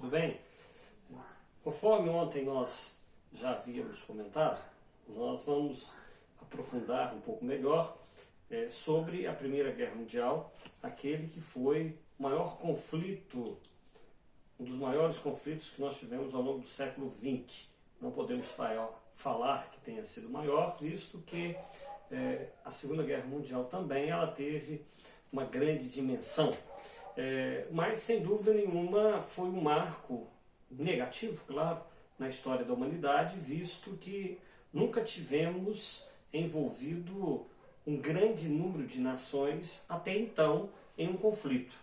tudo bem? Conforme ontem nós já havíamos comentado, nós vamos aprofundar um pouco melhor sobre a Primeira Guerra Mundial, aquele que foi o maior conflito, um dos maiores conflitos que nós tivemos ao longo do século XX. Não podemos falar que tenha sido maior, visto que a Segunda Guerra Mundial também ela teve uma grande dimensão. Mas, sem dúvida nenhuma, foi um marco negativo, claro, na história da humanidade, visto que nunca tivemos envolvido um grande número de nações até então em um conflito.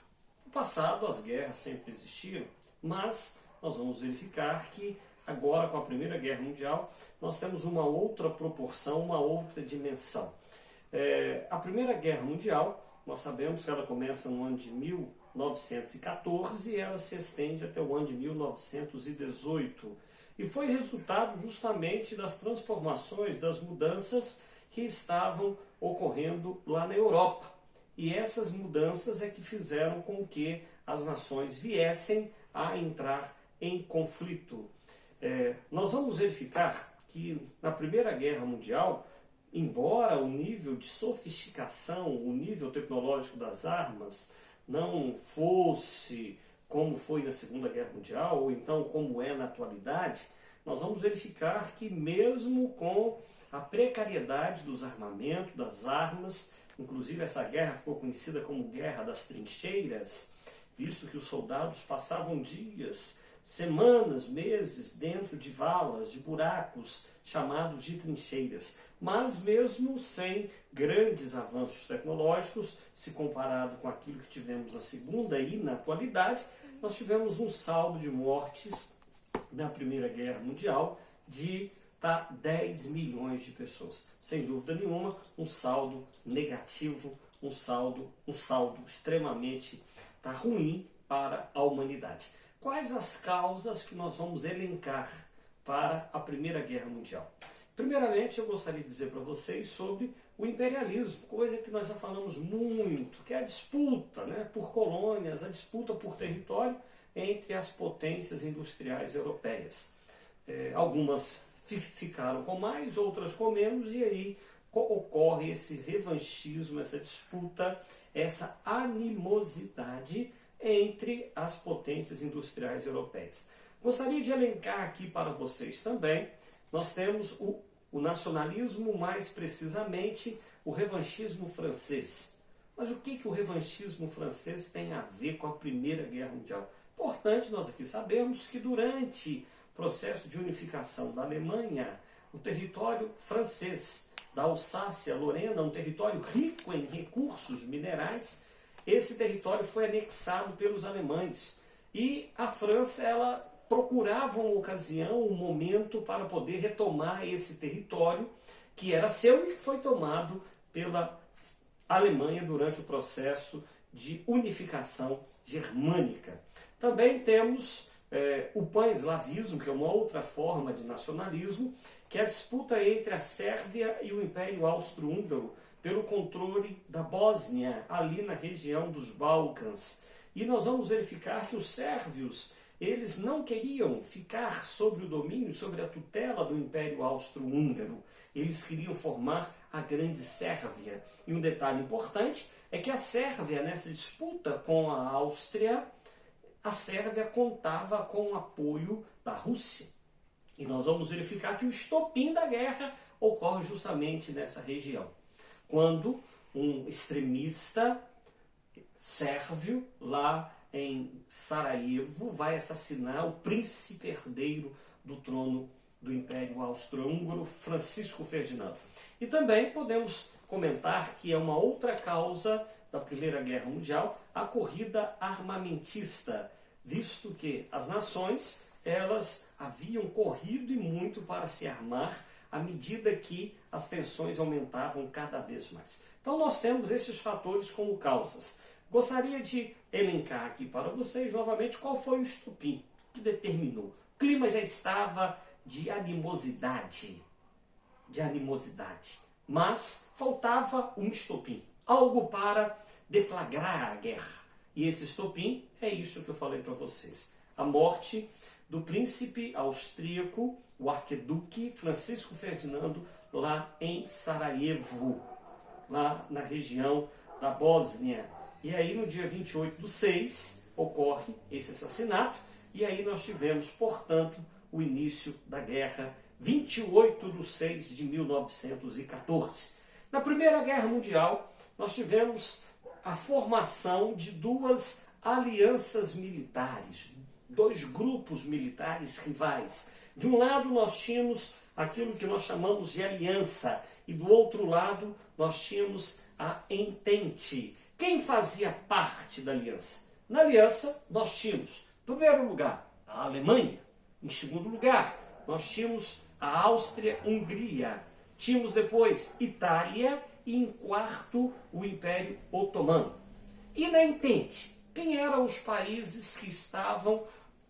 No passado, as guerras sempre existiram, mas nós vamos verificar que agora, com a Primeira Guerra Mundial, nós temos uma outra proporção, uma outra dimensão. A Primeira Guerra Mundial, nós sabemos que ela começa no ano de 1914 e ela se estende até o ano de 1918. E foi resultado justamente das transformações, das mudanças que estavam ocorrendo lá na Europa. E essas mudanças é que fizeram com que as nações viessem a entrar em conflito. Nós vamos verificar que na Primeira Guerra Mundial, embora o nível de sofisticação, o nível tecnológico das armas não fosse como foi na Segunda Guerra Mundial, ou então como é na atualidade, nós vamos verificar que mesmo com a precariedade dos armamentos, das armas, inclusive essa guerra ficou conhecida como Guerra das Trincheiras, visto que os soldados passavam dias, semanas, meses dentro de valas, de buracos, chamados de trincheiras. Mas mesmo sem grandes avanços tecnológicos, se comparado com aquilo que tivemos na Segunda e na atualidade, nós tivemos um saldo de mortes na Primeira Guerra Mundial de 10 milhões de pessoas. Sem dúvida nenhuma, um saldo negativo, um saldo extremamente ruim para a humanidade. Quais as causas que nós vamos elencar para a Primeira Guerra Mundial? Primeiramente, eu gostaria de dizer para vocês sobre o imperialismo, coisa que nós já falamos muito, que é a disputa por colônias, a disputa por território entre as potências industriais europeias. Algumas ficaram com mais, outras com menos, e aí ocorre esse revanchismo, essa disputa, essa animosidade entre as potências industriais europeias. Gostaria de elencar aqui para vocês também, nós temos o nacionalismo, mais precisamente o revanchismo francês. Mas o que o revanchismo francês tem a ver com a Primeira Guerra Mundial? Importante nós aqui sabemos que durante o processo de unificação da Alemanha, o território francês, da Alsácia-Lorena, um território rico em recursos minerais, esse território foi anexado pelos alemães. E a França, ela procurava uma ocasião, um momento para poder retomar esse território que era seu e que foi tomado pela Alemanha durante o processo de unificação germânica. Também temos o pan-eslavismo, que é uma outra forma de nacionalismo, que é a disputa entre a Sérvia e o Império Austro-Húngaro pelo controle da Bósnia, ali na região dos Balcãs. E nós vamos verificar que os sérvios, eles não queriam ficar sobre o domínio, sobre a tutela do Império Austro-Húngaro. Eles queriam formar a Grande Sérvia. E um detalhe importante é que a Sérvia, nessa disputa com a Áustria, a Sérvia contava com o apoio da Rússia. E nós vamos verificar que o estopim da guerra ocorre justamente nessa região, quando um extremista sérvio lá em Sarajevo vai assassinar o príncipe herdeiro do trono do Império Austro-Húngaro, Francisco Ferdinando. E também podemos comentar que é uma outra causa da Primeira Guerra Mundial, a corrida armamentista, visto que as nações, elas haviam corrido e muito para se armar à medida que as tensões aumentavam cada vez mais. Então nós temos esses fatores como causas. Gostaria de elencar aqui para vocês novamente qual foi o estopim que determinou. O clima já estava de animosidade, mas faltava um estopim, algo para deflagrar a guerra. E esse estopim é isso que eu falei para vocês. a morte do príncipe austríaco, o arquiduque Francisco Ferdinando, lá em Sarajevo, lá na região da Bósnia. E aí no dia 28/6 ocorre esse assassinato, e aí nós tivemos, portanto, o início da guerra, 28/6 de 1914. Na Primeira Guerra Mundial, nós tivemos a formação de duas alianças militares, dois grupos militares rivais. De um lado nós tínhamos aquilo que nós chamamos de aliança, e do outro lado nós tínhamos a entente. Quem fazia parte da aliança? Na aliança nós tínhamos, em primeiro lugar, a Alemanha. Em segundo lugar, nós tínhamos a Áustria-Hungria. Tínhamos depois Itália e em quarto o Império Otomano. E na entente, quem eram os países que estavam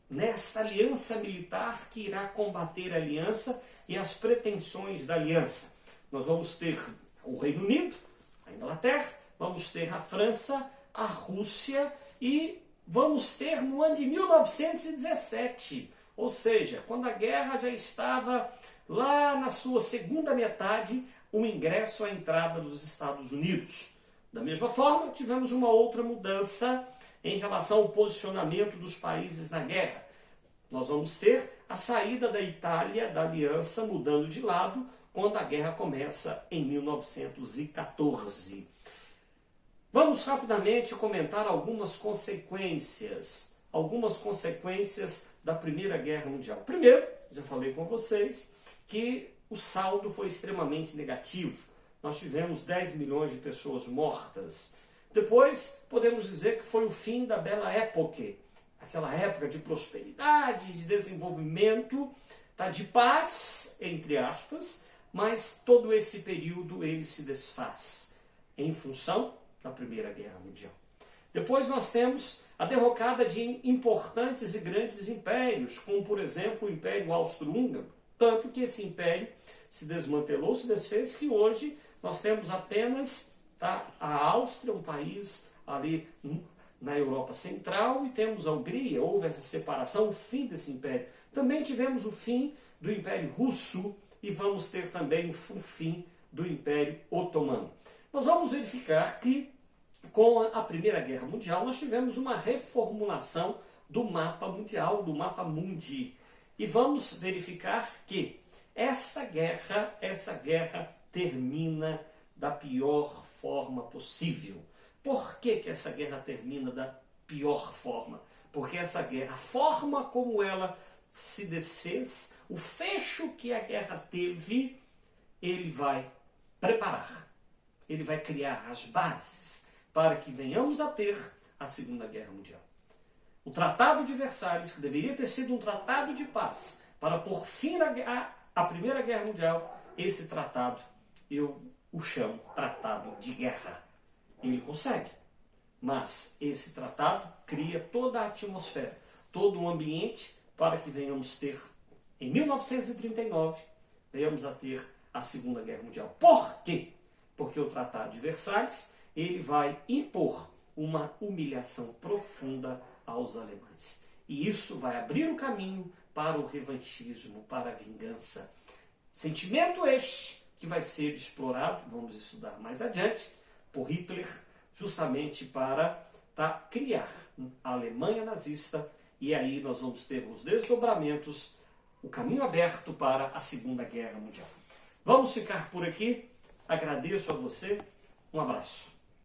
nesta aliança militar que irá combater a aliança e as pretensões da aliança? Nós vamos ter o Reino Unido, a Inglaterra, vamos ter a França, a Rússia e vamos ter no ano de 1917, ou seja, quando a guerra já estava lá na sua segunda metade, o ingresso à entrada dos Estados Unidos. Da mesma forma, tivemos uma outra mudança em relação ao posicionamento dos países na guerra. Nós vamos ter a saída da Itália da aliança mudando de lado quando a guerra começa em 1914. Vamos rapidamente comentar algumas consequências da Primeira Guerra Mundial. Primeiro, já falei com vocês que o saldo foi extremamente negativo. Nós tivemos 10 milhões de pessoas mortas. Depois, podemos dizer que foi o fim da Belle Époque, aquela época de prosperidade, de desenvolvimento, de paz, entre aspas, mas todo esse período ele se desfaz em função da Primeira Guerra Mundial. Depois nós temos a derrocada de importantes e grandes impérios, como por exemplo o Império Austro-Húngaro, tanto que esse império se desmantelou, se desfez, que hoje nós temos apenas a Áustria, um país ali na Europa Central, e temos a Hungria. Houve essa separação, o fim desse império. Também tivemos o fim do Império Russo e vamos ter também o fim do Império Otomano. Nós vamos verificar que com a Primeira Guerra Mundial nós tivemos uma reformulação do mapa mundial, do mapa mundi. E vamos verificar que essa guerra termina da pior forma possível. Por que essa guerra termina da pior forma? Porque essa guerra, a forma como ela se desfez, o fecho que a guerra teve, ele vai preparar, ele vai criar as bases para que venhamos a ter a Segunda Guerra Mundial. O Tratado de Versalhes, que deveria ter sido um tratado de paz para pôr fim à Primeira Guerra Mundial, esse tratado eu o chamo tratado de guerra. Ele consegue, mas esse tratado cria toda a atmosfera, todo o ambiente para que venhamos ter, em 1939, venhamos a ter a Segunda Guerra Mundial. Por quê? Porque o Tratado de Versalhes ele vai impor uma humilhação profunda aos alemães. E isso vai abrir o caminho para o revanchismo, para a vingança. Sentimento este que vai ser explorado, vamos estudar mais adiante, por Hitler, justamente para criar a Alemanha nazista, e aí nós vamos ter os desdobramentos, o caminho aberto para a Segunda Guerra Mundial. Vamos ficar por aqui, agradeço a você, um abraço.